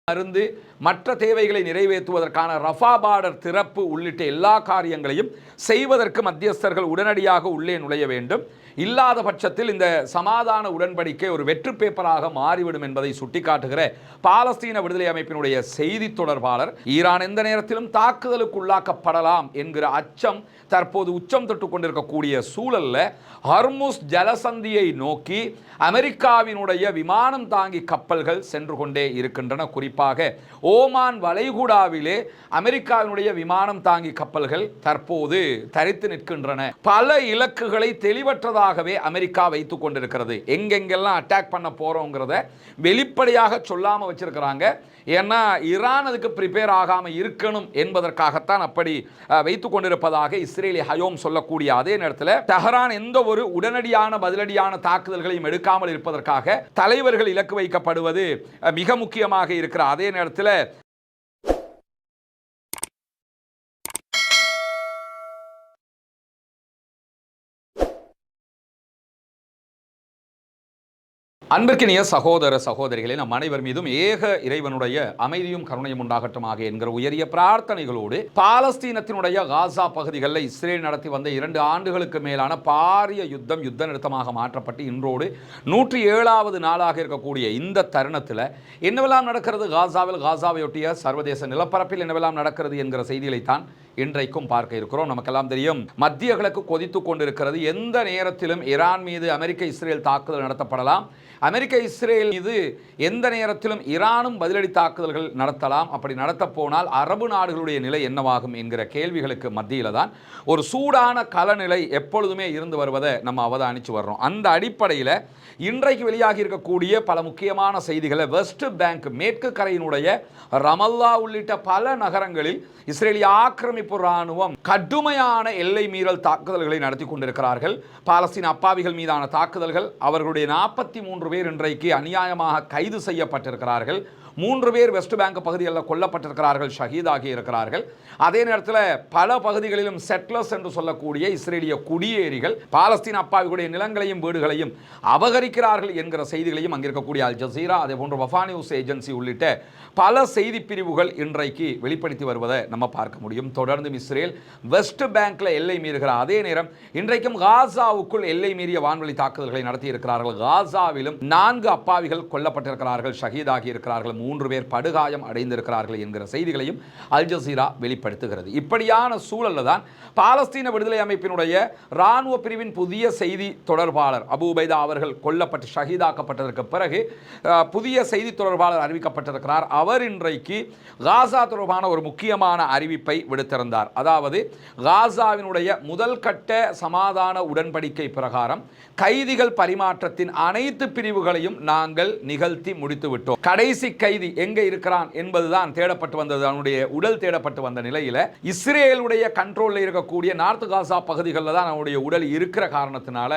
மருந்து மற்ற தேவைகளை நிறைவேற்றுவதற்கான ரஃபா பார்டர் திறப்பு உள்ளிட்ட எல்லா காரியங்களையும் செய்வதற்கு மத்தியஸ்தர்கள் உடனடியாக உள்ளே நுழைய வேண்டும். இல்லாத பட்சத்தில் இந்த சமாதான உடன்படிக்கை ஒரு வெற்று பேப்பராக மாறிவிடும் என்பதை சுட்டிக்காட்டுகிற பாலஸ்தீன விடுதலை அமைப்பினுடைய செய்தி தொடர்பாளர், ஈரான் எந்த நேரத்திலும் தாக்குதலுக்கு உள்ளாக்கப்படலாம் என்கிற அச்சம் தற்போது உச்சம் தொட்டு கொண்டிருக்கக்கூடிய சூழல்ல ஹர்முஸ் ஜலசந்தியை நோக்கி அமெரிக்காவினுடைய விமானம் தாங்கி கப்பல்கள் சென்று கொண்டே இருக்கின்றன. குறிப்பாக ஓமான் வளைகுடாவிலே அமெரிக்காவினுடைய விமானம் தாங்கி கப்பல்கள் தற்போது தரித்து நிற்கின்றன. பல இலக்குகளை தெளிவற்றதாகவே அமெரிக்கா வைத்துக் கொண்டிருக்கிறது. எங்கெங்கெல்லாம் அட்டாக் பண்ண போறோங்கிறத வெளிப்படையாக சொல்லாம வச்சிருக்கிறாங்க. ஏன்னா ஈரான் அதுக்கு ப்ரிப்பேர் ஆகாம இருக்கணும் என்பதற்காகத்தான் அப்படி வைத்துக் கொண்டிருப்பதாக இஸ்ரேலி ஹயோம் சொல்லக்கூடிய அதே நேரத்தில் தெஹரான் எந்த ஒரு உடனடியான பதிலடியான தாக்குதல்களையும் எடுக்காமல் இருப்பதற்காக தலைவர்கள் இலக்கு வைக்கப்படுவது மிக முக்கியமாக இருக்கிற அதே நேரத்தில் அன்பிற்கினிய சகோதர சகோதரிகளே, நம் அனைவர் மீதும் ஏக இறைவனுடைய அமைதியும் கருணையும் உண்டாகட்டுமாக என்கிற உயரிய பிரார்த்தனைகளோடு பாலஸ்தீனத்தினுடைய காசா பகுதிகளில் இஸ்ரேல் நடத்தி வந்த 2 ஆண்டுகளுக்கு மேலான பாரிய யுத்த நிறுத்தமாக மாற்றப்பட்டு இன்றோடு 107வது நாளாக இருக்கக்கூடிய இந்த தருணத்தில் என்னவெல்லாம் நடக்கிறது காசாவில், காசாவையொட்டிய சர்வதேச நிலப்பரப்பில் என்னவெல்லாம் நடக்கிறது என்கிற செய்திகளைத்தான் இன்றைக்கும் பார்க்க இருக்கிறோம். நமக்கெல்லாம் தெரியும், மத்திய கிழக்கு கொதித்து கொண்டிருக்கிறது. எந்த நேரத்திலும் ஈரான் மீது அமெரிக்க இஸ்ரேல் தாக்குதல் நடத்தப்படலாம். அமெரிக்க இஸ்ரேல் மீது எந்த நேரத்திலும் ஈரானும் பதிலடி தாக்குதல்கள் நடத்தலாம். அப்படி நடத்த போனால் அரபு நாடுகளுடைய நிலை என்னவாகும் என்கிற கேள்விகளுக்கு மத்தியில் தான் ஒரு சூடான களநிலை எப்பொழுதுமே இருந்து வருவதை நம்ம அவதானித்து வர்றோம். அந்த அடிப்படையில் இன்றைக்கு வெளியாகி இருக்கக்கூடிய பல முக்கியமான செய்திகளை, வெஸ்ட் பேங்க் மேற்கு கரையினுடைய ரமல்லா உள்ளிட்ட பல நகரங்களில் இஸ்ரேலிய ஆக்கிரமிப்பு இராணுவம் கடுமையான எல்லை மீறல் தாக்குதல்களை நடத்தி கொண்டிருக்கிறார்கள். பாலஸ்தீன அப்பாவிகள் மீதான தாக்குதல்கள், அவர்களுடைய 43 பேர் இன்றைக்கு அநியாயமாக கைது செய்யப்பட்டிருக்கிறார்கள். 3 பேர் வெஸ்ட் பேங்க் பகுதிகளில் கொல்லப்பட்டிருக்கிறார்கள், ஷஹீதாகி இருக்கிறார்கள். அதே நேரத்தில் பல பகுதிகளிலும் செட்லர்ஸ் என்று சொல்லக்கூடிய இஸ்ரேலிய குடியேறிகள் பாலஸ்தீன அப்பாவிகளுடைய நிலங்களையும் வீடுகளையும் அபகரிக்கிறார்கள் என்கிற செய்திகளையும் அங்கிருக்கக்கூடிய அல் ஜசீரா, அதே போன்று வஃபா நியூஸ் ஏஜென்சி உள்ளிட்ட பல செய்தி பிரிவுகள் இன்றைக்கு வெளிப்படுத்தி வருவதை நம்ம பார்க்க முடியும். தொடர்ந்து இஸ்ரேல் வெஸ்ட் பேங்க்ல எல்லை மீறுகிற அதே நேரம் இன்றைக்கும் காசாவுக்குள் எல்லை மீறிய வான்வழி தாக்குதல்களை நடத்தி இருக்கிறார்கள். காசாவிலும் 4 அப்பாவிகள் கொல்லப்பட்டிருக்கிறார்கள், ஷஹீதாகி இருக்கிறார்கள், 3 பேர் படுகாயம் அடைந்திருக்கிறார்கள் என்கிற செய்திகளையும் அல் ஜசீரா வெளிப்படுத்துகிறது. இப்படியான சூழல்ல தான் பாலஸ்தீன விடுதலை அமைப்பினுடைய இராணுவ பிரிவின் புதிய செய்தி தொடர்பாளர் அபு உபைதா அவர்கள் கொல்லப்பட்டு ஷஹீதாக்கப்பட்டதற்கு பிறகு புதிய செய்தி தொடர்பாளர் அறிவிக்கப்பட்டிருக்கிறார். அவர் இன்றைக்கு காசா தொடர்பான ஒரு முக்கியமான அறிவிப்பை விடுத்திருந்தார். அதாவது காசாவினுடைய முதல் கட்ட சமாதான உடன்படிக்கை பிரகாரம் கைதிகள் பரிமாற்றத்தின் அனைத்து பிரிவுகளையும் நாங்கள் நிகழ்த்தி முடித்து விட்டோம். கடைசி கைதி எங்கே இருக்கிறான் என்பதுதான் தேடப்பட்டு வந்தது. அவனுடைய உடல் தேடப்பட்டு வந்த நிலையில் இஸ்ரேலுடைய கண்ட்ரோலில் இருக்கக்கூடிய நார்த் காசா பகுதிகளில் தான் அவனுடைய உடல் இருக்கிற காரணத்தினால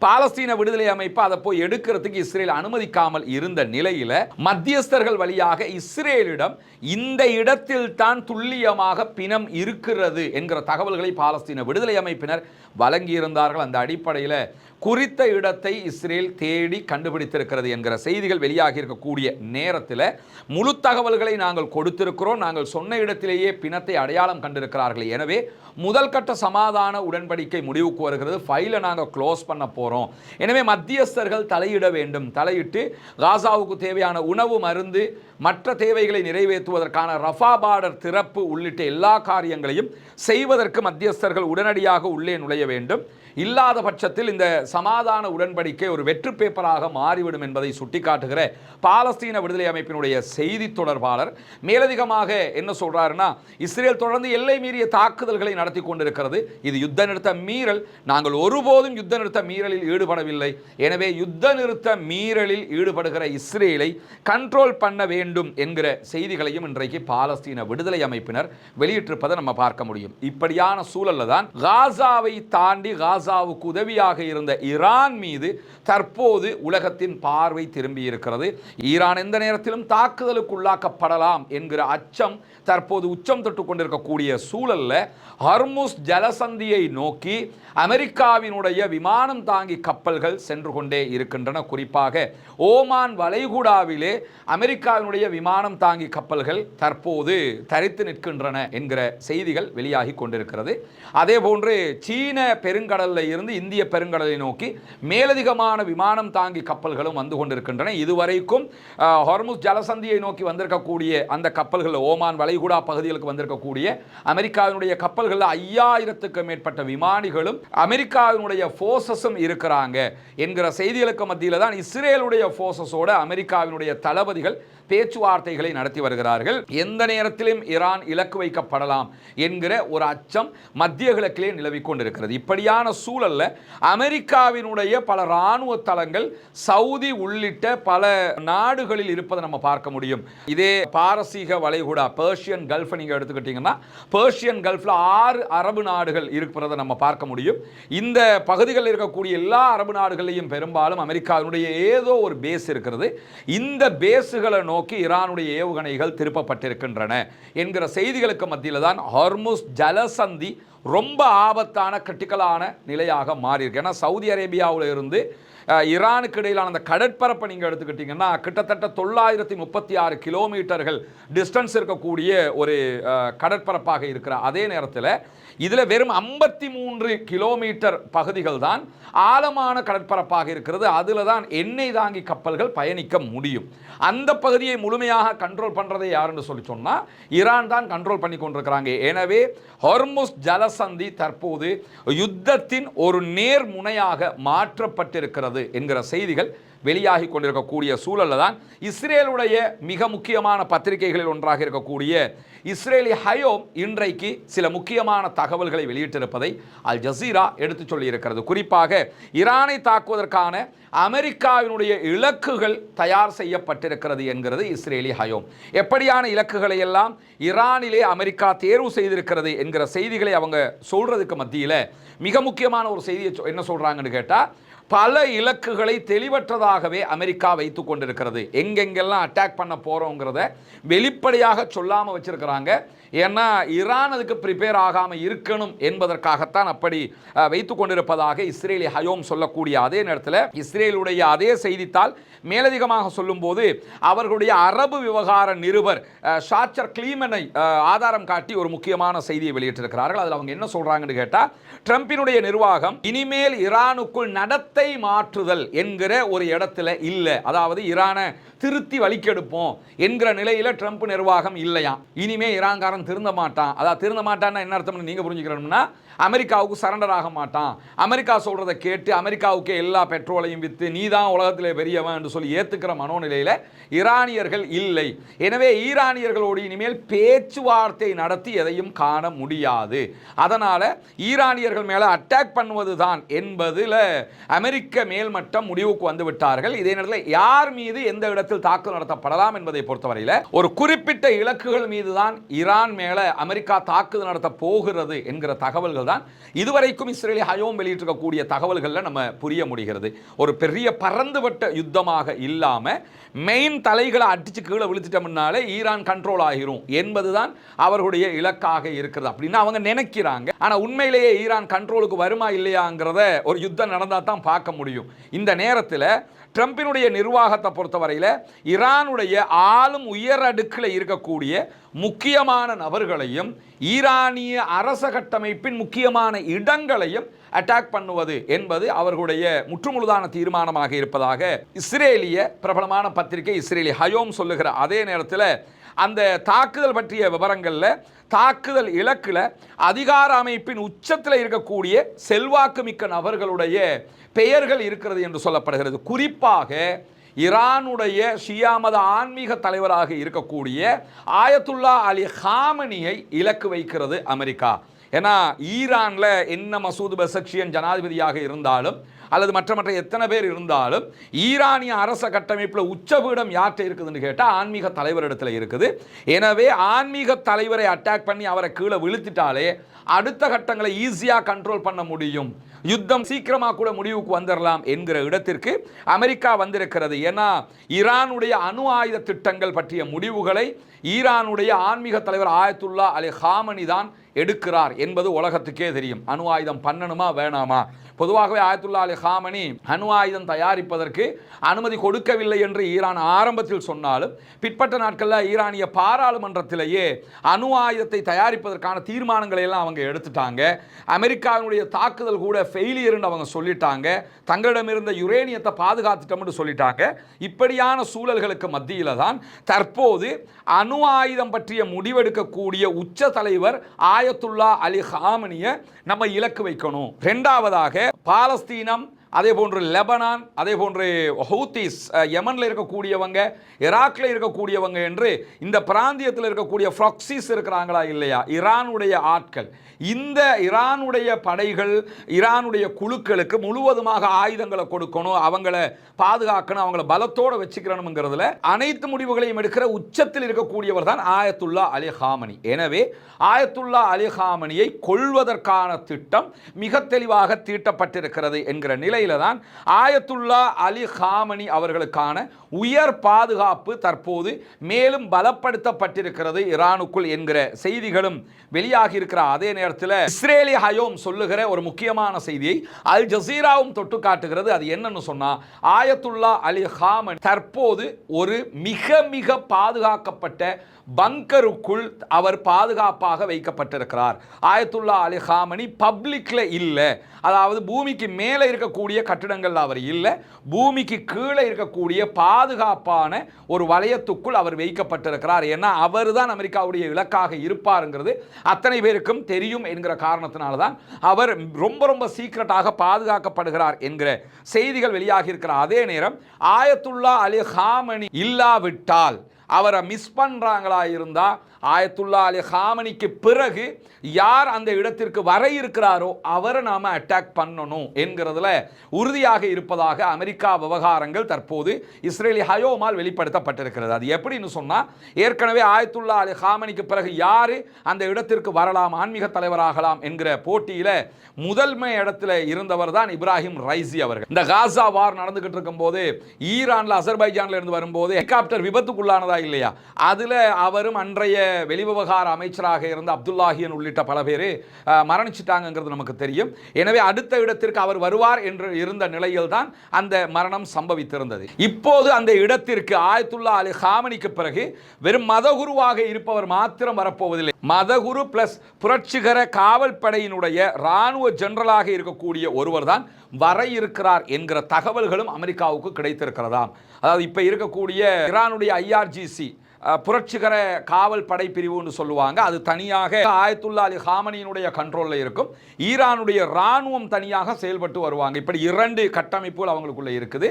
பாலஸ்தீன விடுதலை அமைப்பு அதை போய் எடுக்கிறதுக்கு இஸ்ரேல் அனுமதிக்காமல் இருந்த நிலையில் மத்தியஸ்தர்கள் வழியாக இஸ்ரேலிடம் இந்த இடத்தில் தான் துல்லியமாக பிணம் இருக்கிறது என்கிற தகவல்களை பாலஸ்தீன விடுதலை அமைப்பினர் வழங்கியிருந்தார்கள். அந்த அடிப்படையில் குறித்த இடத்தை இஸ்ரேல் தேடி கண்டுபிடித்திருக்கிறது என்கிற செய்திகள் வெளியாகி இருக்கக்கூடிய நேரத்தில் முழு தகவல்களை நாங்கள் கொடுத்திருக்கிறோம், நாங்கள் சொன்ன இடத்திலேயே பிணத்தை அடையாளம் கண்டிருக்கிறார்கள். எனவே முதல் கட்ட சமாதான உடன்படிக்கை முடிவுக்கு வருகிறது, ஃபைலை நாங்கள் க்ளோஸ் பண்ண போகிறோம். எனவே மத்தியஸ்தர்கள் தலையிட வேண்டும், தலையிட்டு காசாவுக்கு தேவையான உணவு, மருந்து, மற்ற தேவைகளை நிறைவேற்றுவதற்கான ரஃபா பார்டர் திறப்பு உள்ளிட்ட எல்லா காரியங்களையும் செய்வதற்கு மத்தியஸ்தர்கள் உடனடியாக உள்ளே நுழைய வேண்டும். இல்லாத பட்சத்தில் இந்த சமாதான உடன்படிக்கை ஒரு வெற்று பேப்பராக மாறிவிடும் என்பதை சுட்டிக்காட்டுகிற பாலஸ்தீன விடுதலை அமைப்பினுடைய செய்தி தொடர்பாளர் மேலதிகமாக என்ன சொல்றாருன்னா, இஸ்ரேல் தொடர்ந்து எல்லை மீறிய தாக்குதல்களை நடத்தி கொண்டிருக்கிறது. இது யுத்த நிறுத்த மீறல். நாங்கள் ஒருபோதும் யுத்த நிறுத்த மீறலில் ஈடுபடவில்லை. எனவே யுத்த நிறுத்த மீறலில் ஈடுபடுகிற இஸ்ரேலை கண்ட்ரோல் பண்ண வேண்டும் என்கிற செய்திகளையும் இன்றைக்கு பாலஸ்தீன விடுதலை அமைப்பினர் வெளியிட்டிருப்பதை நம்ம பார்க்க முடியும். இப்படியான சூழல்ல தான் காசாவை தாண்டி காசாவுக்கு உதவியாக இருந்த ஈரான் மீது தற்போது உலகத்தின் பார்வை திரும்பி இருக்கிறது. ஈரான் எந்த நேரத்திலும் தாக்குதலுக்கு உள்ளாக்கப்படலாம் என்கிற அச்சம் தற்போது உச்சம் தொட்டு கொண்டிருக்கக்கூடிய சூழல்ல ஹர்முஸ் ஜலசந்தியை நோக்கி அமெரிக்காவினுடைய விமானம் தாங்கி கப்பல்கள் சென்று கொண்டே இருக்கின்றன. குறிப்பாக ஓமான் வளைகுடாவிலே அமெரிக்காவினுடைய விமானம் தாங்கி கப்பல்கள் தற்போது தரித்து நிற்கின்றன என்கிற செய்திகள் வெளியாகி கொண்டிருக்கிறது. அதே போன்று சீன பெருங்கடலில் இருந்து இந்திய பெருங்கடலை நோக்கி மேலதிகமான விமானம் தாங்கி கப்பல்களும் வந்து கொண்டிருக்கின்றன. இதுவரைக்கும் ஹார்முஸ் ஜலசந்தியை நோக்கி வந்திருக்கக்கூடிய அந்த கப்பல்கள் ஓமான் வளைகுடா பகுதிகளுக்கு வந்திருக்கக்கூடிய அமெரிக்காவினுடைய கப்பல்கள் 5000க்கு மேற்பட்ட விமானிகளும் அமெரிக்காவினுடைய போர்சஸும் இருக்கிறாங்க என்கிற செய்திகளுக்கு மத்தியில் தான் இஸ்ரேலுடைய போர்சஸோட அமெரிக்காவினுடைய தளபதிகள் பேச்சுவார்த்தைகளை நடத்தி வருகிறார்கள். எந்த நேரத்திலும் ஈரான் இலக்கு வைக்கப்படலாம் என்கிற ஒரு அச்சம் மத்திய கிழக்கிலே நிலவிக் கொண்டிருக்கிறது. இப்படியான சூழல்ல அமெரிக்காவினுடைய பல இராணுவ தளங்கள் சவுதி உள்ளிட்ட பல நாடுகளில் இருப்பதை நம்ம பார்க்க முடியும். இதே பாரசீக வளைகுடா பெர்ஷியன் கல்ஃப் நீங்க எடுத்துக்கிட்டீங்கன்னா பெர்ஷியன் கல்ஃப்ல 6 அரபு நாடுகள் இருக்கிறத நம்ம பார்க்க முடியும். இந்த பகுதிகளில் இருக்கக்கூடிய எல்லா அரபு நாடுகளையும் பெரும்பாலும் அமெரிக்காவினுடைய ஏதோ ஒரு பேஸ் இருக்கிறது. இந்த பேஸுகளை நோக்கி ஈரானுடைய ஏவுகணைகள் திருப்பப்பட்டிருக்கின்றன என்கிற செய்திகளுக்கு மத்தியில் தான் ஹார்முஸ் ஜலசந்தி ரொம்ப ஆபத்தான கிரிட்டிக்கலான நிலையாக மாறி இருக்கு. ஏன்னா சவுதி அரேபியாவில் இருந்து ஈரானுக்கு இடையிலான அந்த கடற்பரப்பை நீங்கள் எடுத்துக்கிட்டீங்கன்னா கிட்டத்தட்ட 936 கிலோமீட்டர்கள் டிஸ்டன்ஸ் இருக்கக்கூடிய ஒரு கடற்பரப்பாக இருக்கிற அதே நேரத்தில் இதில் வெறும் 53 கிலோமீட்டர் பகுதிகள் தான் ஆழமான கடற்பரப்பாக இருக்கிறது. அதில் தான் எண்ணெய் தாங்கி கப்பல்கள் பயணிக்க முடியும். அந்த பகுதியை முழுமையாக கண்ட்ரோல் பண்ணுறதை யாருன்னு சொல்லி சொன்னால் ஈரான் தான் கண்ட்ரோல் பண்ணி கொண்டிருக்கிறாங்க. எனவே ஹார்முஸ் ஜலசந்தி தற்போது யுத்தத்தின் ஒரு நேர்முனையாக மாற்றப்பட்டிருக்கிறது என்கிற செய்திகள் வெளியாகி கொண்டிருக்கக்கூடிய சூழலில் தான் இஸ்ரேலுடைய மிக முக்கியமான பத்திரிகைகளில் ஒன்றாக இருக்கக்கூடிய இஸ்ரேலி ஹயோம் இன்றைக்கு சில முக்கியமான தகவல்களை வெளியிட்டிருப்பதை அல் ஜசீரா எடுத்து சொல்லியிருக்கிறது. குறிப்பாக ஈரானை தாக்குவதற்கான அமெரிக்காவினுடைய இலக்குகள் தயார் செய்யப்பட்டிருக்கிறது என்கிறது இஸ்ரேலி ஹயோம். எப்படியான இலக்குகளை எல்லாம் ஈரானிலே அமெரிக்கா தேர்வு செய்திருக்கிறது என்கிற செய்திகளை அவங்க சொல்றதுக்கு மத்தியில் மிக முக்கியமான ஒரு செய்தியை என்ன சொல்றாங்கன்னு கேட்டால் பல இலக்குகளை தெளிவற்றதாகவே அமெரிக்கா வைத்து கொண்டிருக்கிறது. எங்கெங்கெல்லாம் அட்டாக் பண்ண போறோங்கிறத வெளிப்படையாக சொல்லாமல் வச்சிருக்கிறாங்க. ஏன்னா ஈரான் அதுக்கு ப்ரிப்பேர் ஆகாமல் இருக்கணும் என்பதற்காகத்தான் அப்படி வைத்து கொண்டிருப்பதாக இஸ்ரேலி ஹயோம் சொல்லக்கூடிய அதே நேரத்தில் இஸ்ரேலுடைய அதே செய்தித்தாள் மேலதிகமாக சொல்லும்போது அவர்களுடைய அரபு விவகார நிருபர் ஷாச்சர் கிளீமனை ஆதாரம் காட்டி ஒரு முக்கியமான செய்தியை வெளியிட்டிருக்கிறார்கள். அதில் அவங்க என்ன சொல்றாங்கன்னு கேட்டால் ட்ரம்பினுடைய நிர்வாகம் இனிமேல் ஈரானுக்குள் நடத்தை மாற்றுதல் என்கிற ஒரு இடத்துல இல்லை. அதாவது ஈரானை திருத்தி வலிக்கெடுப்போம் என்கிற நிலையில ட்ரம்ப் நிர்வாகம் இல்லையா. இனிமே ஈரான்காரன் திருந்த மாட்டான். அதாவது திருந்த மாட்டான்னா என்ன அர்த்தம்னு நீங்க புரிஞ்சுக்கணும்னா அமெரிக்காவுக்கு சரண்டர் ஆக மாட்டான். அமெரிக்கா சொல்றதை கேட்டு அமெரிக்காவுக்கு எல்லா பெட்ரோலையும் விற்று நீ தான் உலகத்திலே பெரியவன் என்று சொல்லி ஏத்துக்கிற மனோநிலையில ஈரானியர்கள் இல்லை. எனவே ஈரானியர்களோடு இனிமேல் பேச்சுவார்த்தை நடத்தி எதையும் காண முடியாது. அதனால ஈரானியர்கள் மேல அட்டாக் பண்ணுவது தான் என்பதில் அமெரிக்க மேல்மட்டம் முடிவுக்கு வந்து விட்டார்கள். இதே நேரத்தில் யார் மீது எந்த இடத்தில் தாக்குதல் நடத்தப்படலாம் என்பதை பொறுத்தவரையில் ஒரு குறிப்பிட்ட இலக்குகள் மீது தான் ஈரான் மேல அமெரிக்கா தாக்குதல் நடத்த போகிறது என்கிற தகவல்கள் தான் இதுவரைக்கும் இஸ்ரேலி ஹயோம் வெளியிட்டிருக்கக்கூடிய தகவல்கள்ல நம்ம புரிய முடிகிறது. ஒரு பெரிய பறந்துபட்ட யுத்தமாக இல்லாம மெயின் தலைகளை அடிச்சு கீழே விழுத்துட்டோம்னாலே ஈரான் கண்ட்ரோல் ஆகிரும் என்பதுதான் அவர்களுடைய இலக்காக இருக்கிறது அப்படின்னு அவங்க நினைக்கிறாங்க. ஆனா உண்மையிலேயே ஈரான் கண்ட்ரோலுக்கு வருமா இல்லையாங்கிறத ஒரு யுத்தம் நடந்தா தான் பார்க்க முடியும். இந்த நேரத்தில் ட்ரம்பினுடைய நிர்வாகத்தை பொறுத்தவரையில் ஈரானுடைய ஆளும் உயர் அடுக்கில் இருக்கக்கூடிய முக்கியமான நபர்களையும் ஈரானிய அரச கட்டமைப்பின் முக்கியமான இடங்களையும் அட்டாக் பண்ணுவது என்பது அவர்களுடைய முற்றுமுழுதான தீர்மானமாக இருப்பதாக இஸ்ரேலிய பிரபலமான பத்திரிகை இஸ்ரேலி ஹயோம் சொல்லுகிற அதே நேரத்தில் அந்த தாக்குதல் பற்றிய விவரங்களில் தாக்குதல் இலக்கில் அதிகார அமைப்பின் உச்சத்தில் இருக்கக்கூடிய செல்வாக்கு மிக்க நபர்களுடைய பெயர்கள் இருக்கிறது என்று சொல்லப்படுகிறது. குறிப்பாக ஈரானுடைய ஷியா மத ஆன்மீக தலைவராக இருக்கக்கூடிய ஆயத்துல்லா அலி ஹாமனியை இலக்கு வைக்கிறது அமெரிக்கா. ஏன்னா ஈரானில் என்ன மசூத் பெசக்ஷியன் ஜனாதிபதியாக இருந்தாலும் அல்லது மற்ற எத்தனை பேர் இருந்தாலும் ஈரானிய அரச கட்டமைப்பில் உச்சபீடம் யார்கிட்ட இருக்குதுன்னு கேட்டால் ஆன்மீக தலைவரிடத்தில் இருக்குது. எனவே ஆன்மீக தலைவரை அட்டாக் பண்ணி அவரை கீழே விழுத்திட்டாலே அடுத்த கட்டங்களை ஈஸியாக கண்ட்ரோல் பண்ண முடியும். யுத்தம் சீக்கிரமா கூட முடிவுக்கு வந்துடலாம் என்கிற இடத்திற்கு அமெரிக்கா வந்திருக்கிறது. ஏன்னா ஈரானுடைய அணு ஆயுத திட்டங்கள் பற்றிய முடிவுகளை ஈரானுடைய ஆன்மீக தலைவர் ஆயத்துல்லா அலி ஹாமனி தான் எடுக்கிறார் என்பது உலகத்துக்கே தெரியும். அணு ஆயுதம் பண்ணணுமா வேணாமா? பொதுவாகவே ஆயத்துல்லா அலி ஹாமனி அணு ஆயுதம் தயாரிப்பதற்கு அனுமதி கொடுக்கவில்லை என்று ஈரான் ஆரம்பத்தில் சொன்னாலும் பிற்பட்ட நாட்களில் ஈரானிய பாராளுமன்றத்திலேயே அணு ஆயுதத்தை தயாரிப்பதற்கான தீர்மானங்களை எல்லாம் அவங்க எடுத்துட்டாங்க. அமெரிக்காவினுடைய தாக்குதல் கூட ஃபெயிலியர்னு அவங்க சொல்லிட்டாங்க. தங்களிடமிருந்த யுரேனியத்தை பாதுகாத்துட்டோம்னு சொல்லிட்டாங்க. இப்படியான சூழல்களுக்கு மத்தியில் தான் தற்போது அணு ஆயுதம் பற்றிய முடிவெடுக்கக்கூடிய உச்ச தலைவர் ஆயத்துல்லா அலி ஹாமனியை நம்ம இலக்கு வைக்கணும். இரண்டாவதாக பாலஸ்தீனம், அதே போன்று லெபனான், அதே போன்று ஹூத்திஸ் யமனில் இருக்கக்கூடியவங்க, ஈராக்கில் இருக்கக்கூடியவங்க என்று இந்த பிராந்தியத்தில் இருக்கக்கூடிய ஃப்ராக்சிஸ் இருக்கிறாங்களா இல்லையா, ஈரானுடைய ஆட்கள், இந்த ஈரானுடைய படைகள் ஈரானுடைய குழுக்களுக்கு முழுவதுமாக ஆயுதங்களை கொடுக்கணும், அவங்கள பாதுகாக்கணும், அவங்கள பலத்தோடு வச்சுக்கிறணுங்கிறதுல அனைத்து முடிவுகளையும் எடுக்கிற உச்சத்தில் இருக்கக்கூடியவர் தான் ஆயத்துல்லா அலி ஹாமனி. எனவே ஆயத்துல்லா அலி ஹாமனியை கொல்வதற்கான திட்டம் மிக தெளிவாக தீட்டப்பட்டிருக்கிறது என்கிற நிலையில தான் ஆயத்துல்லா அலி ஹாமனி அவர்களுக்கான உயர் பாதுகாப்பு தற்போது மேலும் பலப்படுத்தப்பட்டிருக்கிறது ஈரானுக்குள் என்கிற செய்திகளும் வெளியாகி இருக்கிற அதே நேரத்தில் இஸ்ரேலி ஹயோம் சொல்லுகிற ஒரு முக்கியமான செய்தியை அல் ஜசீராவும் தொட்டு காட்டுகிறது. அது என்னன்னு சொன்னா, ஆயத்துல்லா அலி ஹாமனி தற்போது ஒரு மிக மிக பாதுகாக்கப்பட்ட பங்கருக்குள் அவர் பாதுகாப்பாக வைக்கப்பட்டிருக்கிறார். ஆயத்துல்லா அலி ஹாமனி பப்ளிக்ல இல்லை, அதாவது பூமிக்கு மேலே இருக்கக்கூடிய கட்டிடங்கள் அவர் இல்லை, பூமிக்கு கீழே இருக்கக்கூடிய பாதுகாப்பான ஒரு வளையத்துக்குள் அவர் வைக்கப்பட்டிருக்கிறார். ஏன்னா அவர் தான் அமெரிக்காவுடைய இலக்காக இருப்பாருங்கிறது அத்தனை பேருக்கும் தெரியும் என்கிற காரணத்தினால தான் அவர் ரொம்ப ரொம்ப சீக்கிரட்டாக பாதுகாக்கப்படுகிறார் என்கிற செய்திகள் வெளியாகி இருக்கிற அதே நேரம் ஆயத்துல்லா அலி ஹாமனி இல்லாவிட்டால் அவரை மிஸ் பண்றாங்களா இருந்தா ஆயத்துல்லா அலி ஹாமனிக்கு பிறகு யார் அந்த இடத்திற்கு வர இருக்கிறாரோ அவரை நாம அட்டாக் பண்ணணும் என்கிறதுல உறுதியாக இருப்பதாக அமெரிக்கா விவகாரங்கள் தற்போது இஸ்ரேலி ஹயோமால் வெளிப்படுத்தப்பட்டிருக்கிறது. அது எப்படின்னு சொன்னா, ஏற்கனவே ஆயத்துல்லா அலி ஹாமனிக்கு பிறகு யாரு அந்த இடத்திற்கு வரலாம், ஆன்மீக தலைவராகலாம் என்கிற போட்டியில முதன்மை இடத்துல இருந்தவர் தான் இப்ராஹிம் ரைசி அவர்கள். இந்த காசா வார் நடந்துகிட்டு இருக்கும் போது ஈரான்ல அசர்பைஜான்ல இருந்து வரும்போது ஹெலிகாப்டர் விபத்துக்குள்ளானதா இல்லையா, அதுல அவரும் அன்றைய வெளிவிவகார அமைச்சராக இருந்த அப்துல்லாஹியன் உள்ளிட்ட பல பேர் மரணிச்சிட்டாங்கிறது நமக்கு தெரியும். எனவே அடுத்த இடத்திற்கு அவர் வருவார் என்று இருந்த நிலையில் தான் அந்த மரணம் சம்பவித்திருந்தது. இப்போது அந்த இடத்திற்கு ஆயத்துல்லா அலி ஹாமனிக்கு பிறகு வெறும் மதகுருவாக இருப்பவர் மாத்திரம் வரப்போவதில்லை. மதகுரு பிளஸ் புரட்சிகர காவல் படையினுடைய இராணுவ ஜெனரலாக இருக்கக்கூடிய ஒருவர் தான் வர இருக்கிறார் என்கிற தகவல்களும் அமெரிக்காவுக்கு கிடைத்திருக்கிறதாம். அதாவது இப்ப இருக்கக்கூடிய ஈரானுடைய IRGC புரட்சிகர காவல் படை பிரிவுன்னு சொல்லுவாங்க, அது தனியாக ஆயத்துல்லா அலி ஹாமனியினுடைய கண்ட்ரோலில் இருக்கும். ஈரானுடைய இராணுவம் தனியாக செயல்பட்டு வருவாங்க. இப்படி இரண்டு கட்டமைப்புகள் அவங்களுக்குள்ள இருக்குது.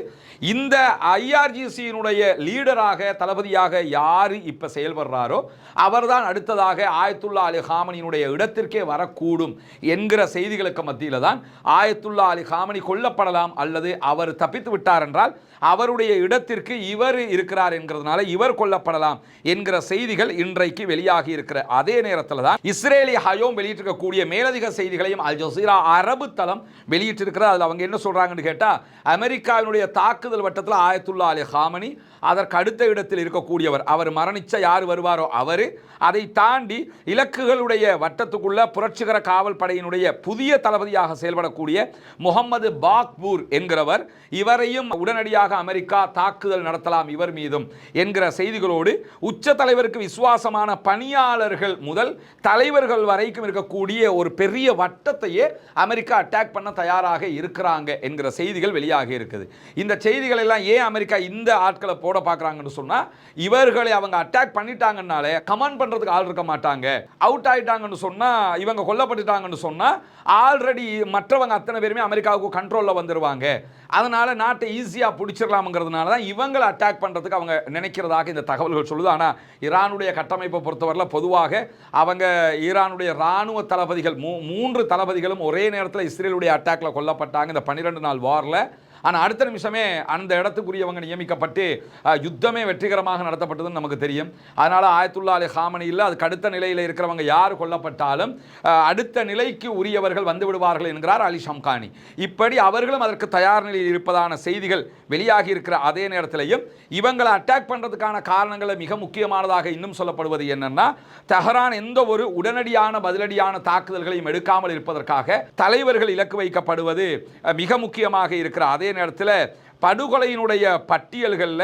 இந்த IRGCயினுடைய லீடராக தளபதியாக யார் இப்போ செயல்படுறாரோ அவர்தான் அடுத்ததாக ஆயத்துல்லா அலி ஹாமனியினுடைய இடத்திற்கே வரக்கூடும் என்கிற செய்திகளுக்கு மத்தியில் தான் ஆயத்துல்லா அலி ஹாமனி கொல்லப்படலாம் அல்லது அவர் தப்பித்து விட்டார் என்றால் அவருடைய இடத்திற்கு இவர் இருக்கிறார் என்கிறதுனால இவர் கொல்லப்படலாம் என்கிற செய்திகள் இன்றைக்கு வெளியாகி இருக்கிற அதே நேரத்தில் தான் இஸ்ரேலி ஹயோம் வெளியிட்டிருக்கக்கூடிய மேலதிக செய்திகளையும் அல் ஜசீரா அரபு தளம் வெளியிட்டிருக்கிறார். அதில் அவங்க என்ன சொல்றாங்கன்னு கேட்டால், அமெரிக்காவினுடைய தாக்குதல் வட்டத்தில் ஆயத்துல்லா அலி ஹாமனி, அதற்கு அடுத்த இடத்தில் இருக்கக்கூடியவர், அவர் மரணிச்ச யார் வருவாரோ அவர், அதை தாண்டி இலக்குகளுடைய வட்டத்துக்குள்ள புரட்சிகர காவல் படையினுடைய புதிய தளபதியாக செயல்படக்கூடிய முகமது பாக்பூர் என்கிறவர், இவரையும் உடனடியாக அமெரிக்கா தாக்குதல் நடத்தலாம் இவர் மீதும் என்கிற செய்திகளோடு உச்ச தலைவருக்கு விசுவாசமான பணியாளர்கள் முதல் தலைவர்கள் வரைக்கும் இருக்கக்கூடிய ஒரு பெரிய வட்டத்தையே அமெரிக்கா அட்டாக் பண்ண தயாராக இருக்கிறாங்க என்கிற செய்திகள் வெளியாகி இருக்குது. இந்த செய்திகள் எல்லாம் ஏன் அமெரிக்கா இந்த ஆட்களை போட பார்க்குறாங்கன்னு சொன்னா, இவர்களை அவங்க அட்டாக் பண்ணிட்டாங்கன்னாலே கமெண்ட் பண்றதுக்கு ஆள் இருக்க மாட்டாங்க. அவுட் ஆயிட்டாங்கன்னு சொன்னா, இவங்க கொல்லப்பட்டுட்டாங்கன்னு சொன்னா ஆல்ரெடி மற்றவங்க அத்தனை பேருமே அமெரிக்காவுக்கு கண்ட்ரோலில் வந்துடுவாங்க. அதனால நாட்டை ஈஸியாக பிடிச்சிடலாம்ங்கிறதுனால தான் இவங்களை அட்டாக் பண்ணுறதுக்கு அவங்க நினைக்கிறதாக இந்த தகவல்கள் சொல்லுது. ஆனால் ஈரானுடைய கட்டமைப்பை பொறுத்தவரையில் பொதுவாக அவங்க ஈரானுடைய இராணுவ தளபதிகள் 3 தளபதிகளும் ஒரே நேரத்தில் இஸ்ரேலுடைய அட்டாக்ல கொல்லப்பட்டாங்க இந்த 12 நாள் வாரில். ஆனால் அடுத்த நிமிஷமே அந்த இடத்துக்குரியவங்க நியமிக்கப்பட்டு யுத்தமே வெற்றிகரமாக நடத்தப்பட்டதுன்னு நமக்கு தெரியும். அதனால் ஆயத்துல்லா அலி ஹாமனி இல்லை, அதுக்கு அடுத்த நிலையில் இருக்கிறவங்க யார் கொல்லப்பட்டாலும் அடுத்த நிலைக்கு உரியவர்கள் வந்து விடுவார்கள் என்கிறார் அலி ஷம்கானி. இப்படி அவர்களும் அதற்கு தயார் நிலையில் இருப்பதான செய்திகள் வெளியாகி இருக்கிற அதே நேரத்திலையும் இவங்களை அட்டாக் பண்ணுறதுக்கான காரணங்களை மிக முக்கியமானதாக இன்னும் சொல்லப்படுவது என்னன்னா, தெஹரான் எந்த ஒரு உடனடியான பதிலடியான தாக்குதல்களையும் எடுக்காமல் இருப்பதற்காக தலைவர்கள் இலக்கு வைக்கப்படுவது மிக முக்கியமாக இருக்கிற அதே நேரத்தில் படுகொலையினுடைய பட்டியல்களில்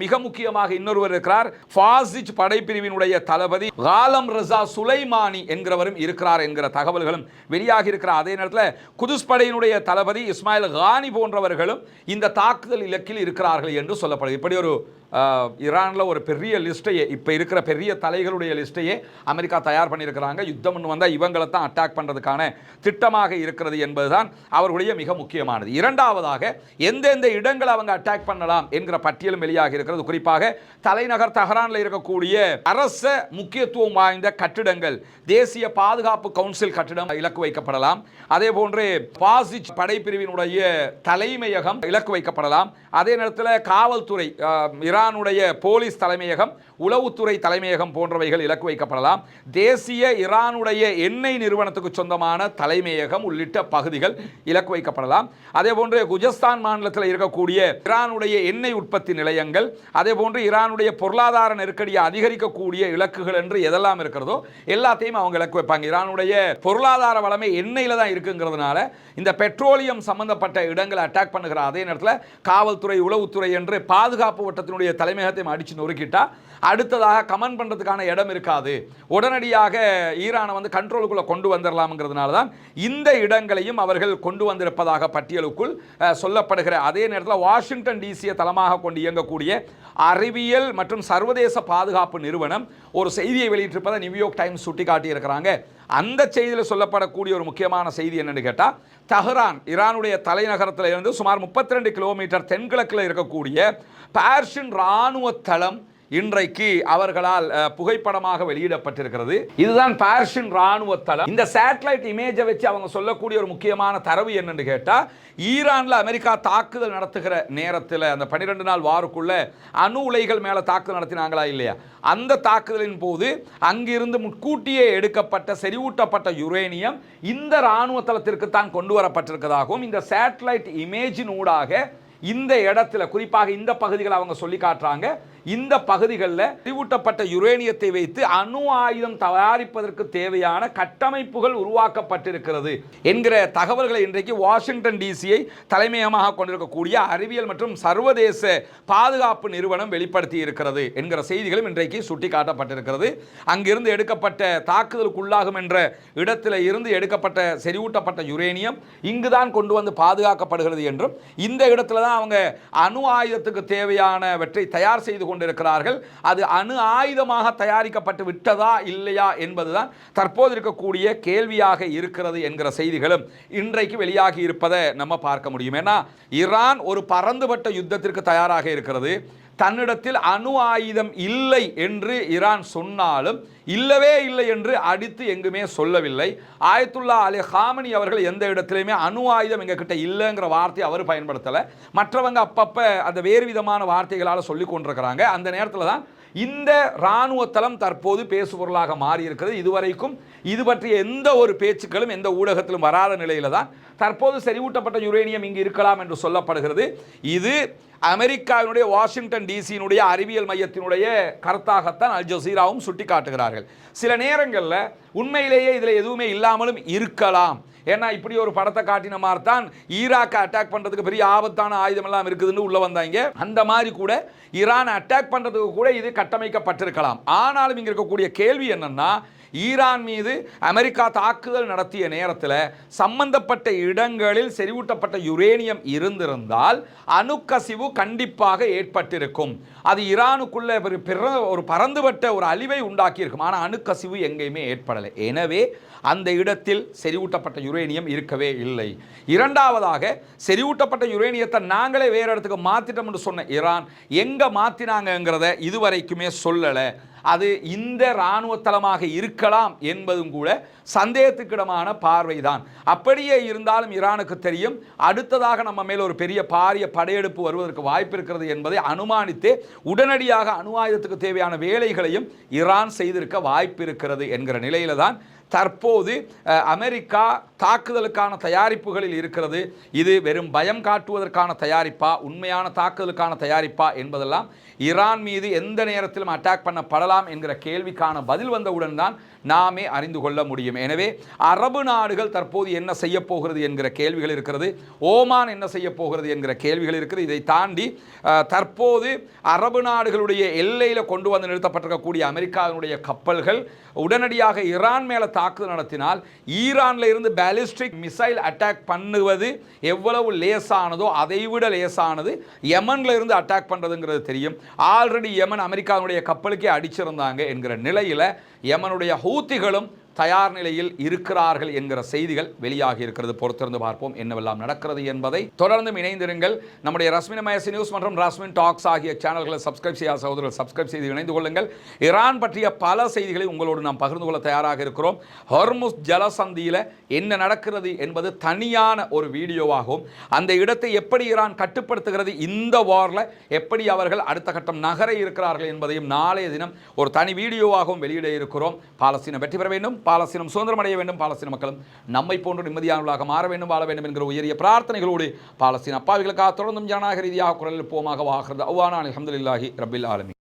மிக முக்கியமாக இன்னொருவர் இருக்கிறார். ஃபாசிஜ் படைப்பிரிவினுடைய தளபதி காலம் ரஸா சுலைமானி என்கிறவரும் இருக்கிறார் என்கிற தகவல்களும் வெளியாகி இருக்கிற அதே நேரத்தில் குதுஸ் படையினுடைய தளபதி இஸ்மாயில் கானி போன்றவர்களும் இந்த தாக்குதல் இலக்கில் இருக்கிறார்கள் என்று சொல்லப்படுது. இப்படி ஒரு ஈரானில் ஒரு பெரிய லிஸ்ட்டையே, இப்போ இருக்கிற பெரிய தலைகளுடைய லிஸ்ட்டையே அமெரிக்கா தயார் பண்ணியிருக்கிறாங்க. யுத்தம் ஒன்று வந்தால் இவங்களை தான் அட்டாக் பண்ணுறதுக்கான திட்டமாக இருக்கிறது என்பதுதான் அவர்களுடைய மிக முக்கியமானது. இரண்டாவதாக எந்தெந்த இடங்களை அவங்க அட்டாக் பண்ணலாம் என்கிற பட்டியலும் வெளியாக இருக்கிறது. குறிப்பாக தலைநகர் தெஹரானில் இருக்கக்கூடிய அரச முக்கியத்துவம் வாய்ந்த கட்டிடங்கள், தேசிய பாதுகாப்பு கவுன்சில் கட்டிடம் இலக்கு வைக்கப்படலாம். அதே போன்று பாசிச் படைப்பிரிவினுடைய தலைமையகம் இலக்கு வைக்கப்படலாம். அதே நேரத்தில் காவல்துறை, ஈரானுடைய போலீஸ் தலைமையகம், உளவுத்துறை தலைமையகம் போன்றவைகள் இலக்கு வைக்கப்படலாம். தேசிய ஈரானுடைய எண்ணெய் நிறுவனத்துக்கு சொந்தமான தலைமையகம் உள்ளிட்ட பகுதிகள் இலக்கு வைக்கப்படலாம். அதே போன்று குஜஸ்தான் மாநிலத்தில் இருக்கக்கூடிய ஈரானுடைய எண்ணெய் உற்பத்தி நிலையங்கள், அதே போன்று ஈரானுடைய பொருளாதார நெருக்கடியை அதிகரிக்கக்கூடிய இலக்குகள் என்று எதெல்லாம் இருக்கிறதோ எல்லாத்தையும் அவங்க இலக்கு வைப்பாங்க. ஈரானுடைய பொருளாதார வளமை எண்ணெயில தான் இருக்குங்கிறதுனால இந்த பெட்ரோலியம் சம்பந்தப்பட்ட இடங்களை அட்டாக் பண்ணுகிற அதே நேரத்தில் காவல்துறை, உளவுத்துறை என்று பாதுகாப்பு வட்டத்தினுடைய தலைமையகத்தை அடிச்சு நொறுக்கிட்டா அடுத்ததாக கமெண்ட் பண்ணுறதுக்கான இடம் இருக்காது. உடனடியாக ஈரானை வந்து கண்ட்ரோலுக்குள்ளே கொண்டு வந்துடலாம்ங்கிறதுனால தான் இந்த இடங்களையும் அவர்கள் கொண்டு வந்திருப்பதாக பட்டியலுக்குள் சொல்லப்படுகிற அதே நேரத்தில் வாஷிங்டன் டிசியை தளமாக கொண்டு இயங்கக்கூடிய அறிவியல் மற்றும் சர்வதேச பாதுகாப்பு நிறுவனம் ஒரு செய்தியை வெளியிட்டிருப்பதை நியூயார்க் டைம்ஸ் சுட்டிக்காட்டி இருக்கிறாங்க. அந்த செய்தியில் சொல்லப்படக்கூடிய ஒரு முக்கியமான செய்தி என்னன்னு கேட்டால், தெஹரான் ஈரானுடைய தலைநகரத்தில் இருந்து சுமார் 32 கிலோமீட்டர் தென்கிழக்கில் இருக்கக்கூடிய பார்ஷின் இராணுவ தளம் இன்றைக்கு அவர்களால் புகைப்படமாக வெளியிடப்பட்டிருக்கிறது. இதுதான் பார்ஷின் இராணுவ தளம். இந்த சேட்டலைட் இமேஜை வச்சு அவங்க சொல்லக்கூடிய ஒரு முக்கியமான தரவு என்னன்னு கேட்டால், ஈரானில் அமெரிக்கா தாக்குதல் நடத்துகிற நேரத்தில் அந்த 12 நாள் வாருக்குள்ள அணு உலைகள் மேலே தாக்குதல் நடத்தினாங்களா இல்லையா, அந்த தாக்குதலின் போது அங்கிருந்து முன்கூட்டியே எடுக்கப்பட்ட செறிவூட்டப்பட்ட யுரேனியம் இந்த இராணுவ தளத்திற்கு தான் கொண்டு வரப்பட்டிருக்கிறதாகவும் இந்த சேட்டலைட் இமேஜின் ஊடாக இந்த இடத்துல குறிப்பாக இந்த பகுதிகளை அவங்க சொல்லி காட்டுறாங்க. இந்த பகுதிகளில் செறிவூட்டப்பட்ட யுரேனியத்தை வைத்து அணு ஆயுதம் தயாரிப்பதற்கு தேவையான கட்டமைப்புகள் உருவாக்கப்பட்டிருக்கிறது என்கிற தகவல்களை இன்றைக்கு வாஷிங்டன் டிசியை தலைமையகமாக கொண்டிருக்கக்கூடிய அறிவியல் மற்றும் சர்வதேச பாதுகாப்பு நிறுவனம் வெளிப்படுத்தி இருக்கிறது என்கிற செய்திகளும் இன்றைக்கு சுட்டிக்காட்டப்பட்டிருக்கிறது. அங்கிருந்து எடுக்கப்பட்ட தாக்குதலுக்குள்ளாகும் என்ற இடத்துல இருந்து எடுக்கப்பட்ட செறிவூட்டப்பட்ட யுரேனியம் இங்குதான் கொண்டு வந்து பாதுகாக்கப்படுகிறது என்றும் இந்த இடத்துல தான் அவங்க அணு ஆயுதத்துக்கு தேவையானவற்றை தயார் செய்து கொண்டிருக்கிறார்கள். அது அணு ஆயுதமாக தயாரிக்கப்பட்டு விட்டதா இல்லையா என்பதுதான் தற்போது இருக்கக்கூடிய கேள்வியாக இருக்கிறது என்கிற செய்திகளும் இன்றைக்கு வெளியாகி இருப்பதை நம்ம பார்க்க முடியும். ஏன்னா ஈரான் ஒரு பரந்துபட்ட யுத்தத்திற்கு தயாராக இருக்கிறது. தன்னிடத்தில் அணு ஆயுதம் இல்லை என்று ஈரான் சொன்னாலும் இல்லவே இல்லை என்று அடித்து எங்குமே சொல்லவில்லை. ஆயத்துல்லா அலி ஹாமனி அவர்கள் எந்த இடத்துலையுமே அணு ஆயுதம் எங்ககிட்ட இல்லைங்கிற வார்த்தையை அவர் பயன்படுத்தலை. மற்றவங்க அப்பப்போ அந்த வேறு விதமான வார்த்தைகளால் சொல்லி கொண்டிருக்கிறாங்க. அந்த நேரத்தில் தான் இந்த இராணுவ தளம் தற்போது பேசுபொருளாக மாறி இருக்கிறது. இதுவரைக்கும் இது பற்றிய எந்த ஒரு பேச்சுக்களும் எந்த ஊடகத்திலும் வராத நிலையில தான் தற்போது செறிவூட்டப்பட்ட யுரேனியம் இங்கு இருக்கலாம் என்று சொல்லப்படுகிறது. இது அமெரிக்காவினுடைய வாஷிங்டன் டிசியினுடைய அறிவியல் மையத்தினுடைய கருத்தாகத்தான் அல் ஜசீராவும் சுட்டி காட்டுகிறார்கள். சில நேரங்களில் உண்மையிலேயே இதில் எதுவுமே இல்லாமலும் இருக்கலாம். ஏன்னா இப்படி ஒரு படத்தை காட்டின மாதிரி தான் ஈராக்கை அட்டாக் பண்ணுறதுக்கு பெரிய ஆபத்தான ஆயுதம் எல்லாம் இருக்குதுன்னு உள்ள வந்தாங்க. அந்த மாதிரி கூட ஈரானை அட்டாக் பண்ணுறதுக்கு கூட இது கட்டமைக்கப்பட்டிருக்கலாம். ஆனாலும் இங்கே இருக்கக்கூடிய கேள்வி என்னன்னா, ஈரான் மீது அமெரிக்கா தாக்குதல் நடத்திய நேரத்தில் சம்பந்தப்பட்ட இடங்களில் செறிவூட்டப்பட்ட யுரேனியம் இருந்திருந்தால் அணுக்கசிவு கண்டிப்பாக ஏற்பட்டிருக்கும். அது ஈரானுக்குள்ள ஒரு பரந்துபட்ட ஒரு அழிவை உண்டாக்கியிருக்கும். ஆனால் அணுக்கசிவு எங்கேயுமே ஏற்படலை. எனவே அந்த இடத்தில் செறிவூட்டப்பட்ட யுரேனியம் இருக்கவே இல்லை. இரண்டாவதாக, செறிவூட்டப்பட்ட யுரேனியத்தை நாங்களே வேறு இடத்துக்கு மாற்றிட்டோம்னு சொன்ன ஈரான் எங்கே மாற்றினாங்கிறத இதுவரைக்குமே சொல்லலை. அது இந்த இராணுவ தளமாக இருக்கலாம் என்பதும் கூட சந்தேகத்துக்கிடமான பார்வைதான். அப்படியே இருந்தாலும் ஈரானுக்கு தெரியும் அடுத்ததாக நம்ம மேல் ஒரு பெரிய பாரிய படையெடுப்பு வருவதற்கு வாய்ப்பு இருக்கிறது என்பதை அனுமானித்து உடனடியாக அணு ஆயுதத்துக்கு தேவையான வேலைகளையும் ஈரான் செய்திருக்க வாய்ப்பு இருக்கிறது என்கிற நிலையில தான் தற்போது அமெரிக்கா தாக்குதலுக்கான தயாரிப்புகளில் இருக்கிறது. இது வெறும் பயம் காட்டுவதற்கான தயாரிப்பா, உண்மையான தாக்குதலுக்கான தயாரிப்பா என்பதெல்லாம் ஈரான் மீது எந்த நேரத்திலும் அட்டாக் பண்ணப்படலாம் என்கிற கேள்விக்கான பதில் வந்தவுடன் தான் நாமே அறிந்து கொள்ள முடியும். எனவே அரபு நாடுகள் தற்போது என்ன செய்ய போகிறது என்கிற கேள்விகள் இருக்கிறது. ஓமான் என்ன செய்ய போகிறது என்கிற கேள்விகள் இருக்கிறது. இதை தாண்டி தற்போது அரபு நாடுகளுடைய எல்லையில் கொண்டு வந்து நிறுத்தப்பட்டிருக்கக்கூடிய அமெரிக்காவினுடைய கப்பல்கள் உடனடியாக ஈரான் மேலே தாக்குதல் நடத்தினால் ஈரானில் இருந்து பாலிஸ்டிக் மிசைல் அட்டாக் பண்ணுவது எவ்வளவு லேசானதோ அதைவிட லேசானது யமன்ல இருந்து அட்டாக் பண்ணுறதுங்கிறது தெரியும். ஆல்ரெடி யமன் அமெரிக்காவுடைய கப்பலுக்கே அடிச்சிருந்தாங்க என்கிற நிலையில் யமனுடைய ஹூத்திகளும் தயார் நிலையில் இருக்கிறார்கள் என்கிற செய்திகள் வெளியாகி இருக்கிறது. பொறுத்திருந்து பார்ப்போம் என்னவெல்லாம் நடக்கிறது என்பதை. தொடர்ந்து இணைந்திருங்கள். நம்முடைய ரஸ்மின் மயசி நியூஸ் மற்றும் ரஸ்மின் டாக்ஸ் ஆகிய சேனல்களை சப்ஸ்கிரைப் செய்யாத சகோதரர்கள் சப்ஸ்கிரைப் செய்து இணைந்து கொள்ளுங்கள். ஈரான் பற்றிய பல செய்திகளை உங்களோடு நாம் பகிர்ந்து கொள்ள தயாராக இருக்கிறோம். ஹொர்முஸ் ஜலசந்தியில் என்ன நடக்கிறது என்பது தனியான ஒரு வீடியோவாகும். அந்த இடத்தை எப்படி ஈரான் கட்டுப்படுத்துகிறது, இந்த வாரில் எப்படி அவர்கள் அடுத்த கட்டம் நகர இருக்கிறார்கள் என்பதையும் நாளைய தினம் ஒரு தனி வீடியோவாகவும் வெளியிட இருக்கிறோம். பாலஸ்தீனம் வெற்றி பெற வேண்டும், பாலஸ்தீனம் சுதந்திரம் அடைய வேண்டும், பாலஸ்தீன மக்களும் நம்மை போன்று நிம்மதியானவர்களாக மாற வேண்டும், வாழ வேண்டும் என்கிற உயரிய பிரார்த்தனைகளோடு பாலஸ்தீன அப்பாவிகளுக்காக தொடர்ந்தும் ஜனநாயக ரீதியாக குரல் எழுப்புவோமாக. வாகிறது அவ்வானா அல்ஹம்துலில்லாஹி ரப்பில் ஆலமீன்.